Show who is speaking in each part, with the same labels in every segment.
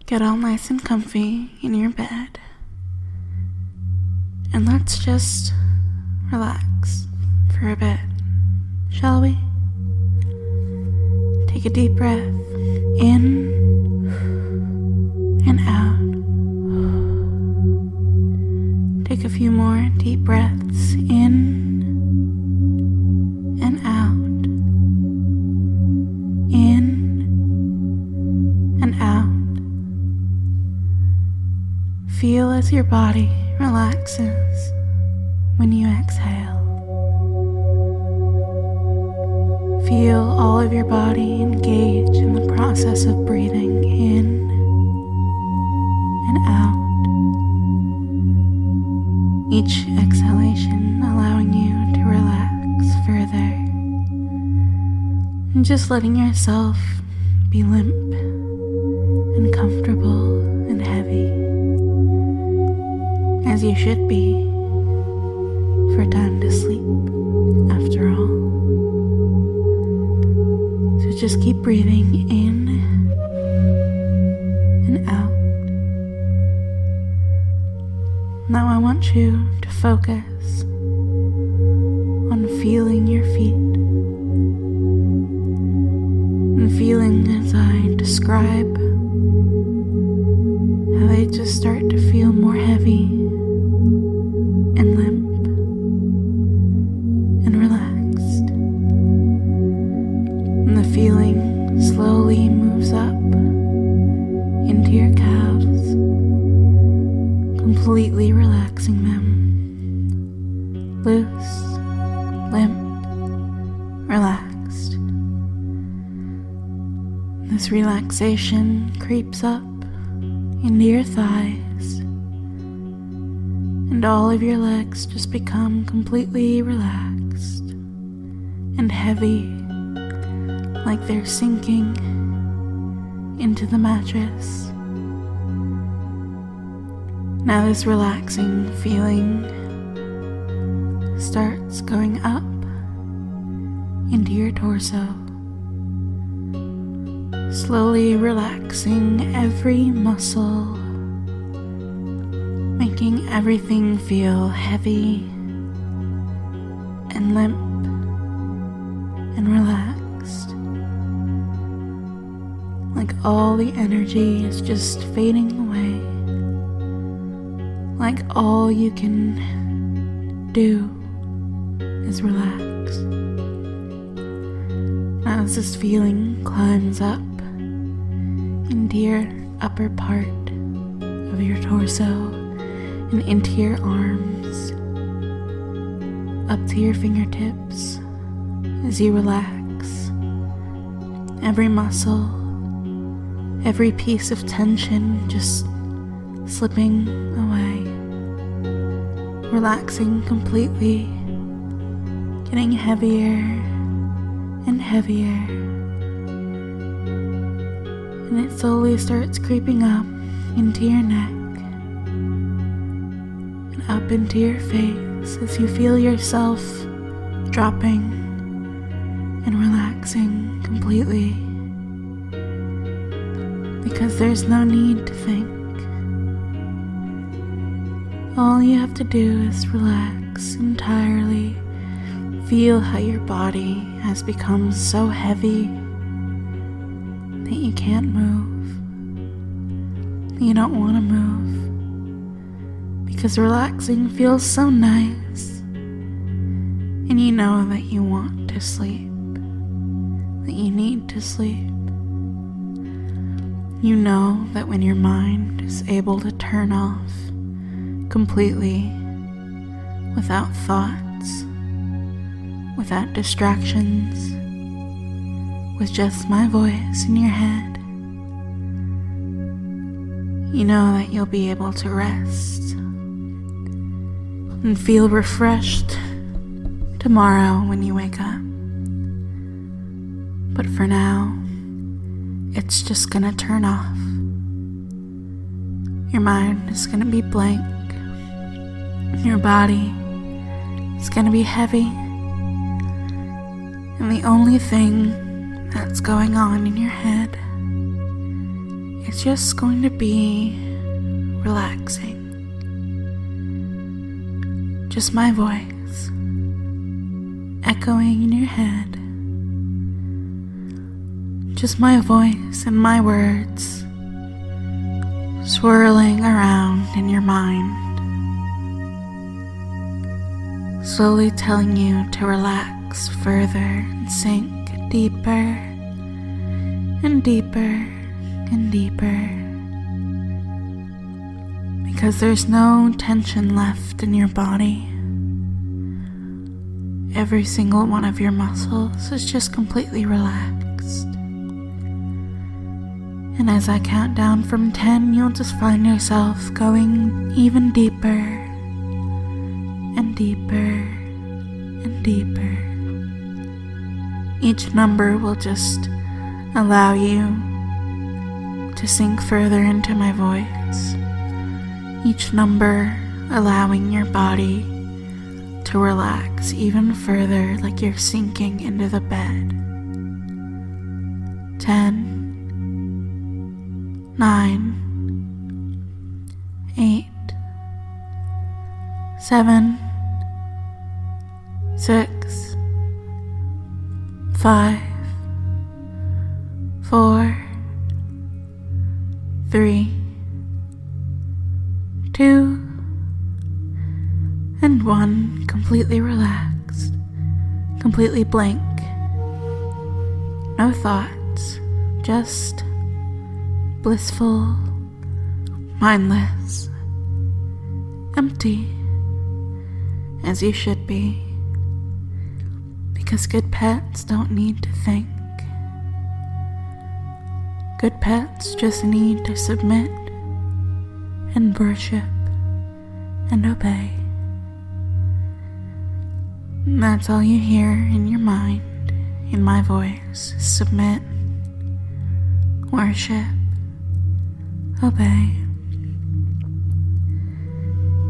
Speaker 1: Get all nice and comfy in your bed, and let's just relax for a bit, shall we? Take a deep breath in and out. Take a few more deep breaths in and out. In and out. Feel as your body relaxes when you exhale. Feel all of your body engage in the process of breathing in and out. Each exhalation allowing you to relax further, and just letting yourself be limp and comfortable and heavy, as you should be for time to sleep after all. So just keep breathing in and out. Now I want you to focus on feeling your feet, and feeling as I describe how they just start to feel more heavy and limp and relaxed. And the feeling slowly moves up into your calves, completely relaxing them. Loose, limp, relaxed. This relaxation creeps up into your thighs, and all of your legs just become completely relaxed and heavy, like they're sinking into the mattress. Now this relaxing feeling starts going up into your torso, slowly relaxing every muscle, making everything feel heavy and limp and relaxed, like all the energy is just fading away, like all you can do is relax. Now as this feeling climbs up into your upper part of your torso and into your arms, up to your fingertips, as you relax every muscle, every piece of tension just slipping away, relaxing completely, getting heavier and heavier. And it slowly starts creeping up into your neck and up into your face as you feel yourself dropping and relaxing completely, because there's no need to think. All you have to do is relax entirely. Feel how your body has become so heavy that you can't move, that you don't want to move, because relaxing feels so nice, and you know that you want to sleep, that you need to sleep. You know that when your mind is able to turn off completely, without thoughts, without distractions, with just my voice in your head, you know that you'll be able to rest and feel refreshed tomorrow when you wake up. But for now, it's just gonna turn off. Your mind is gonna be blank. Your body is gonna be heavy. And the only thing that's going on in your head It's just going to be relaxing. Just my voice echoing in your head. Just my voice and my words swirling around in your mind, slowly telling you to relax further and sink deeper and deeper and deeper, because there's no tension left in your body. Every single one of your muscles is just completely relaxed. And as I count down from 10, you'll just find yourself going even deeper and deeper and deeper. Each number will just allow you to sink further into my voice. Each number allowing your body to relax even further, like you're sinking into the bed. 10, 9, 8, 7, 6, 5, 4, 3, 2, and 1, completely relaxed, completely blank. No thoughts, just blissful, mindless, empty, as you should be, because good pets don't need to think. Good pets just need to submit and worship and obey. And that's all you hear in your mind, in my voice. Submit, worship, obey.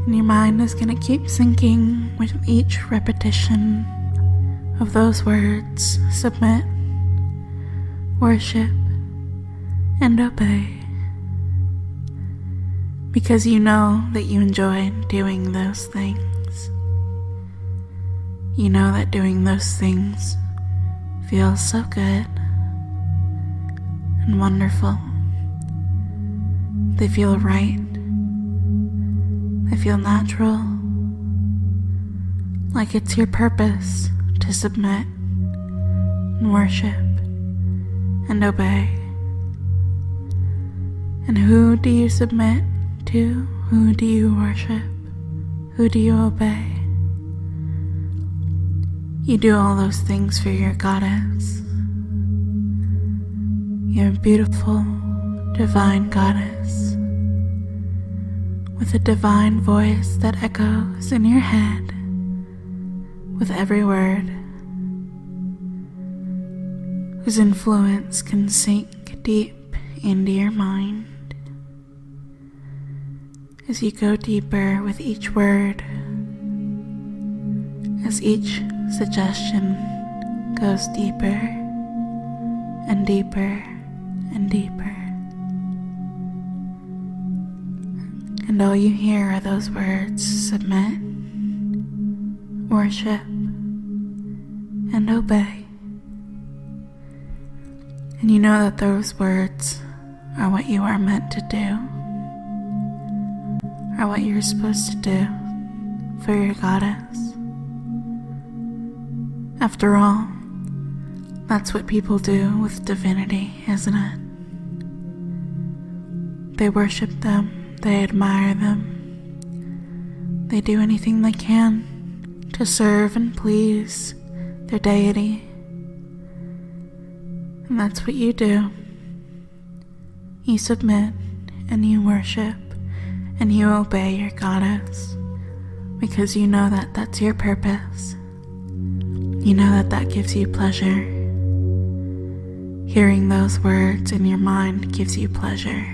Speaker 1: And your mind is going to keep sinking with each repetition of those words. Submit, worship, and obey. Because you know that you enjoy doing those things. You know that doing those things feels so good and wonderful. They feel right. They feel natural. Like it's your purpose to submit and worship and obey. And who do you submit to? Who do you worship? Who do you obey? You do all those things for your goddess. Your beautiful, divine goddess, with a divine voice that echoes in your head with every word, whose influence can sink deep into your mind as you go deeper with each word, as each suggestion goes deeper and deeper and deeper. And all you hear are those words: submit, worship, and obey. And you know that those words are what you are meant to do, are what you're supposed to do for your goddess. After all, that's what people do with divinity, isn't it? They worship them, they admire them, they do anything they can to serve and please their deity. And that's what you do. You submit and you worship and you obey your goddess, because you know that that's your purpose. You know that that gives you pleasure. Hearing those words in your mind gives you pleasure.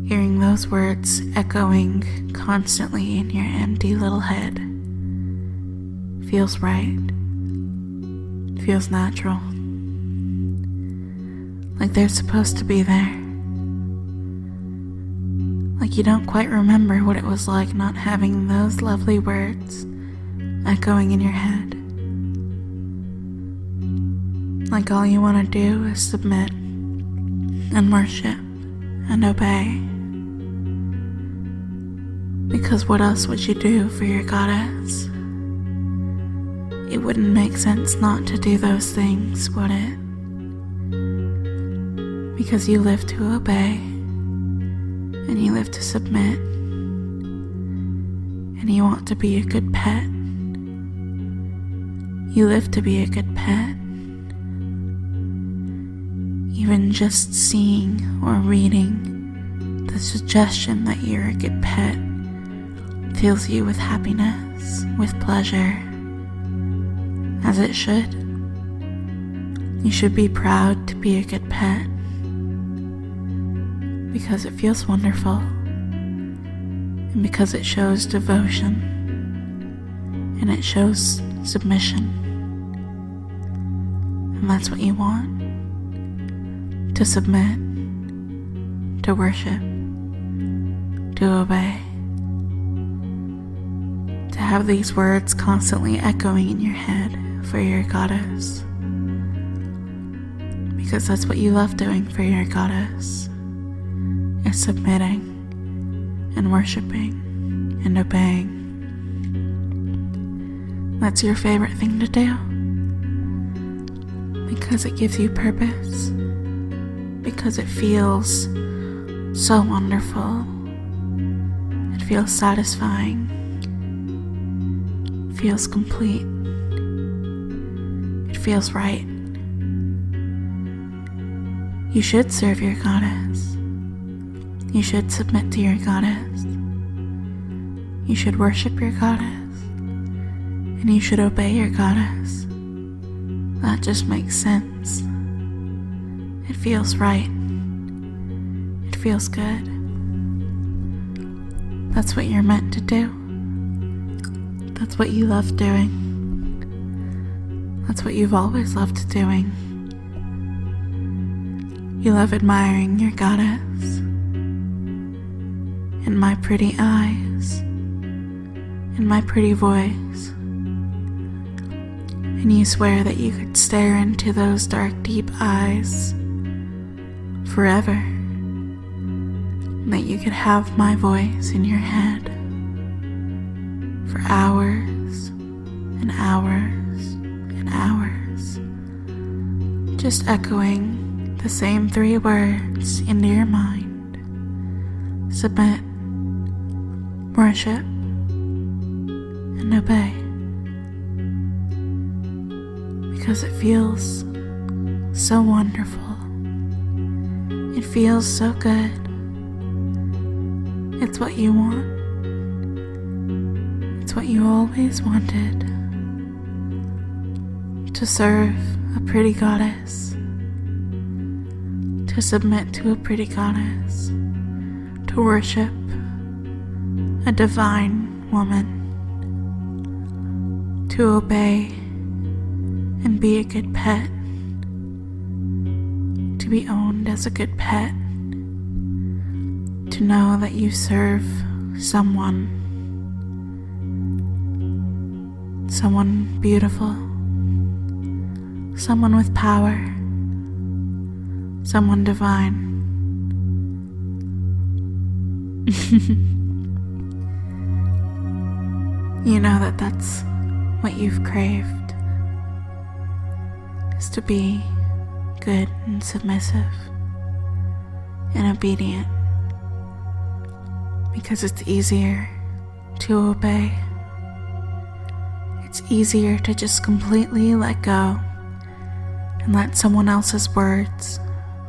Speaker 1: Hearing those words echoing constantly in your empty little head feels right. Feels natural. like they're supposed to be there. Like you don't quite remember what it was like not having those lovely words echoing in your head. Like all you want to do is submit and worship and obey. Because what else would you do for your goddess? It wouldn't make sense not to do those things, would it? Because you live to obey, and you live to submit, and you want to be a good pet. You live to be a good pet. Even just seeing or reading the suggestion that you're a good pet fills you with happiness, with pleasure, as it should. You should be proud to be a good pet because it feels wonderful and because it shows devotion and it shows submission. And that's what you want. To submit, to worship, to obey, to have these words constantly echoing in your head for your goddess, because that's what you love doing for your goddess, is submitting and worshiping and obeying. That's your favorite thing to do, because it gives you purpose. Because it feels so wonderful. It feels satisfying. It feels complete. It feels right. You should serve your goddess. You should submit to your goddess. You should worship your goddess. And you should obey your goddess. That just makes sense. It feels right. It feels good. That's what you're meant to do. That's what you love doing. That's what you've always loved doing. You love admiring your goddess in my pretty eyes, in my pretty voice. And you swear that you could stare into those dark, deep eyes forever, that you could have my voice in your head for hours and hours and hours, just echoing the same 3 words into your mind: submit, worship, and obey. Because it feels so wonderful. It feels so good. It's what you want. It's what you always wanted. To serve a pretty goddess. To submit to a pretty goddess. To worship a divine woman. To obey and be a good pet. To be owned as a good pet. To know that you serve someone beautiful, someone with power, someone divine. You know that that's what you've craved, is to be good and submissive and obedient, because it's easier to obey. It's easier to just completely let go and let someone else's words,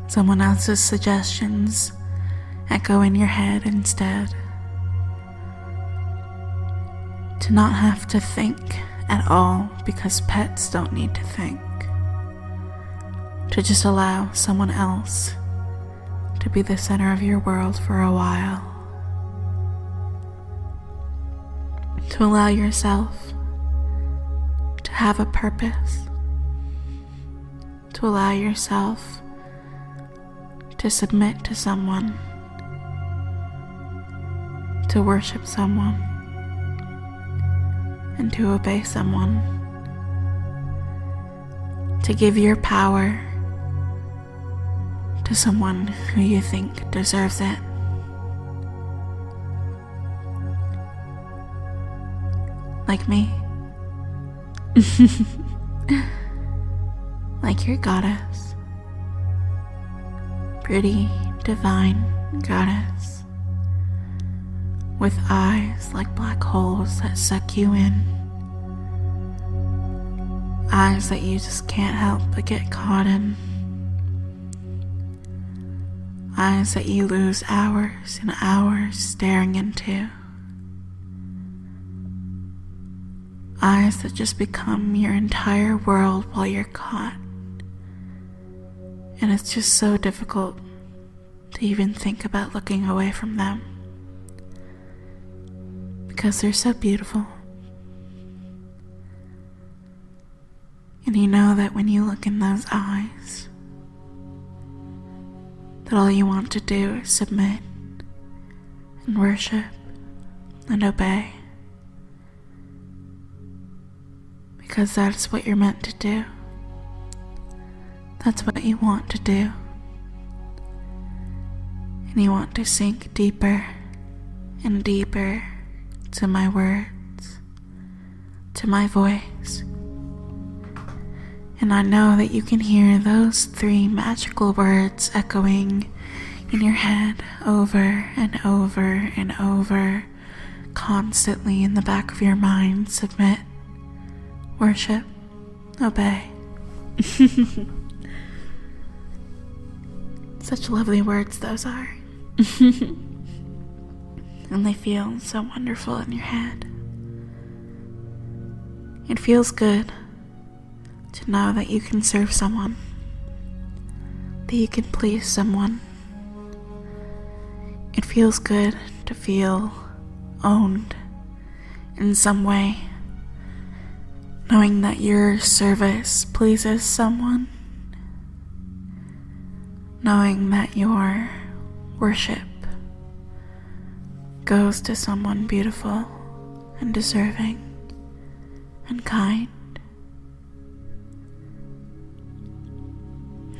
Speaker 1: someone else's suggestions echo in your head instead. To not have to think at all, because pets don't need to think. To just allow someone else to be the center of your world for a while. To allow yourself to have a purpose. To allow yourself to submit to someone, to worship someone, and to obey someone, to give your power to someone who you think deserves it. Like me. Like your goddess. Pretty, divine goddess. With eyes like black holes that suck you in. Eyes that you just can't help but get caught in. Eyes that you lose hours and hours staring into. Eyes that just become your entire world while you're caught. And it's just so difficult to even think about looking away from them. Because they're so beautiful. And you know that when you look in those eyes, that all you want to do is submit and worship and obey. Because that's what you're meant to do. That's what you want to do. And you want to sink deeper and deeper to my words, to my voice. And I know that you can hear those 3 magical words echoing in your head over and over and over, constantly in the back of your mind. Submit, worship, obey. Such lovely words those are. And they feel so wonderful in your head. It feels good to know that you can serve someone, that you can please someone. It feels good to feel owned in some way, knowing that your service pleases someone, knowing that your worship goes to someone beautiful and deserving and kind,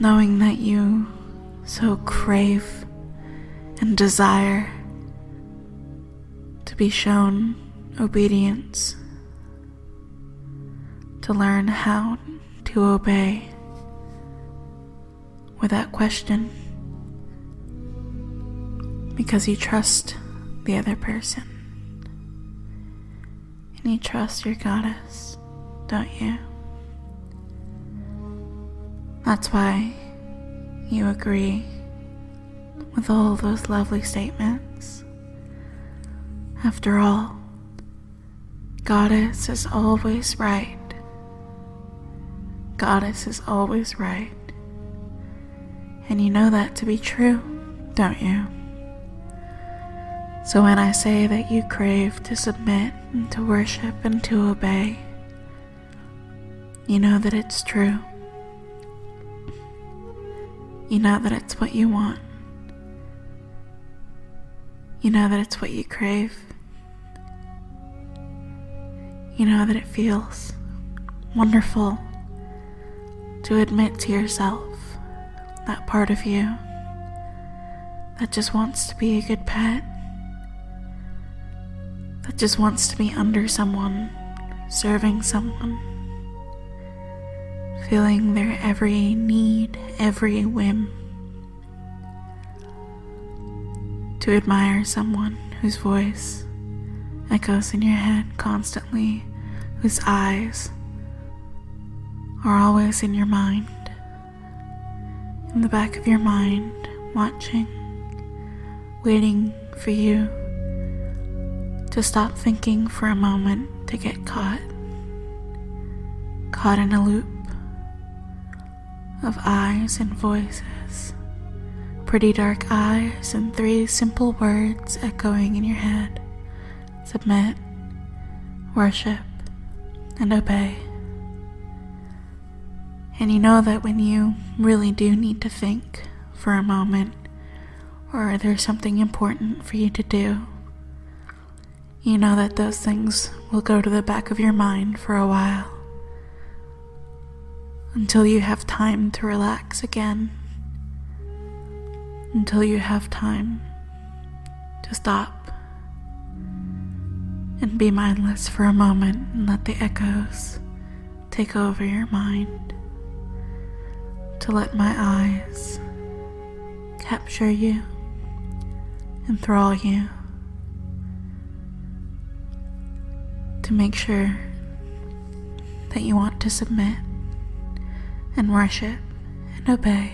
Speaker 1: knowing that you so crave and desire to be shown obedience, to learn how to obey without question, because you trust the other person, and you trust your goddess, don't you? That's why you agree with all those lovely statements. After all, Goddess is always right. Goddess is always right. And you know that to be true, don't you? So when I say that you crave to submit and to worship and to obey, you know that it's true. You know that it's what you want. You know that it's what you crave. You know that it feels wonderful to admit to yourself, that part of you that just wants to be a good pet, that just wants to be under someone, serving someone, feeling their every need, every whim, to admire someone whose voice echoes in your head constantly, whose eyes are always in your mind, in the back of your mind, watching, waiting for you to stop thinking for a moment, to get caught in a loop of eyes and voices, pretty dark eyes and 3 simple words echoing in your head: submit, worship, and obey. And you know that when you really do need to think for a moment, or there's something important for you to do, you know that those things will go to the back of your mind for a while, until you have time to relax again, until you have time to stop and be mindless for a moment and let the echoes take over your mind, to let my eyes capture you, enthrall you, to make sure that you want to submit and worship and obey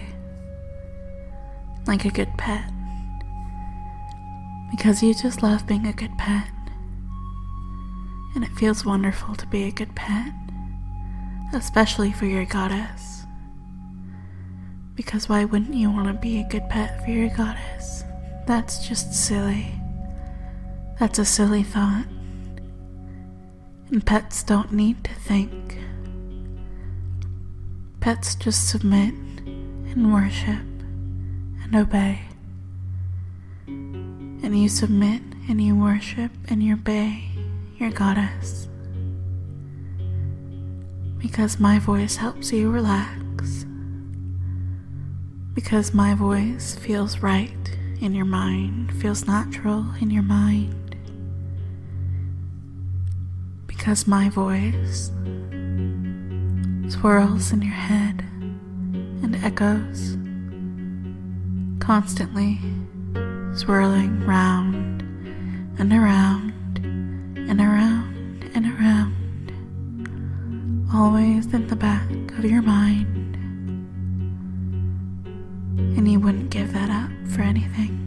Speaker 1: like a good pet, because you just love being a good pet, and it feels wonderful to be a good pet, especially for your goddess. Because why wouldn't you want to be a good pet for your goddess? That's just silly. That's a silly thought. And pets don't need to think. Pets just submit and worship and obey. And you submit and you worship and you obey your goddess. Because my voice helps you relax. Because my voice feels right in your mind, feels natural in your mind. Because my voice swirls in your head and echoes, constantly swirling round and around and around and around, always in the back of your mind. And you wouldn't give that up for anything.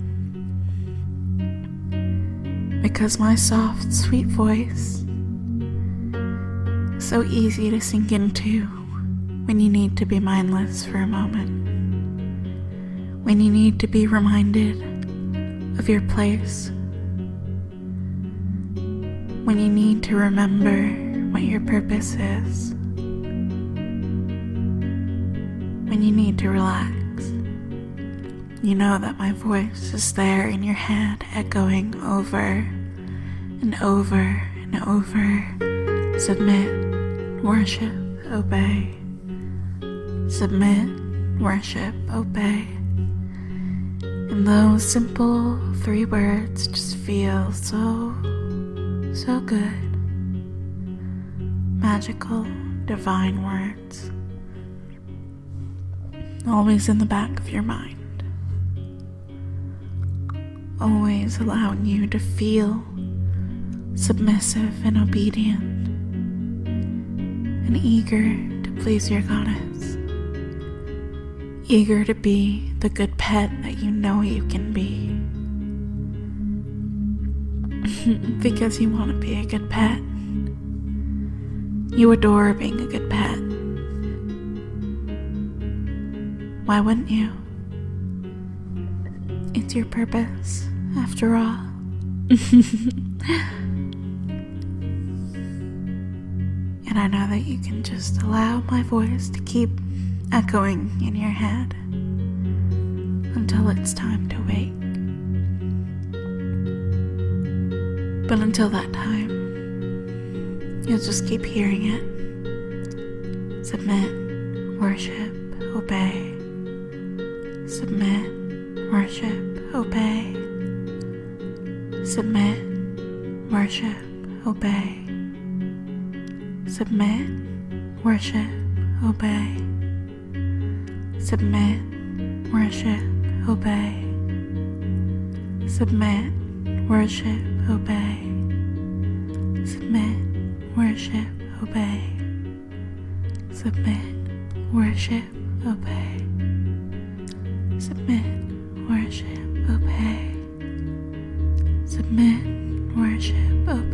Speaker 1: Because my soft, sweet voice is so easy to sink into when you need to be mindless for a moment. When you need to be reminded of your place. When you need to remember what your purpose is. When you need to relax. You know that my voice is there in your head, echoing over and over and over. Submit, worship, obey. Submit, worship, obey. And those simple 3 words just feel so good. Magical, divine words. Always in the back of your mind. Always allowing you to feel submissive and obedient and eager to please your goddess. Eager to be the good pet that you know you can be. Because you want to be a good pet. You adore being a good pet. Why wouldn't you? It's your purpose, after all. And I know that you can just allow my voice to keep echoing in your head until it's time to wake. But until that time, you'll just keep hearing it. Submit, worship, obey. Submit, worship, obey. Submit, worship, obey. Submit, worship, obey. Submit, worship, obey. Submit, worship, obey. Submit, worship, obey. Submit, worship, obey. Submit, worship, obey. Submit, worship, obey.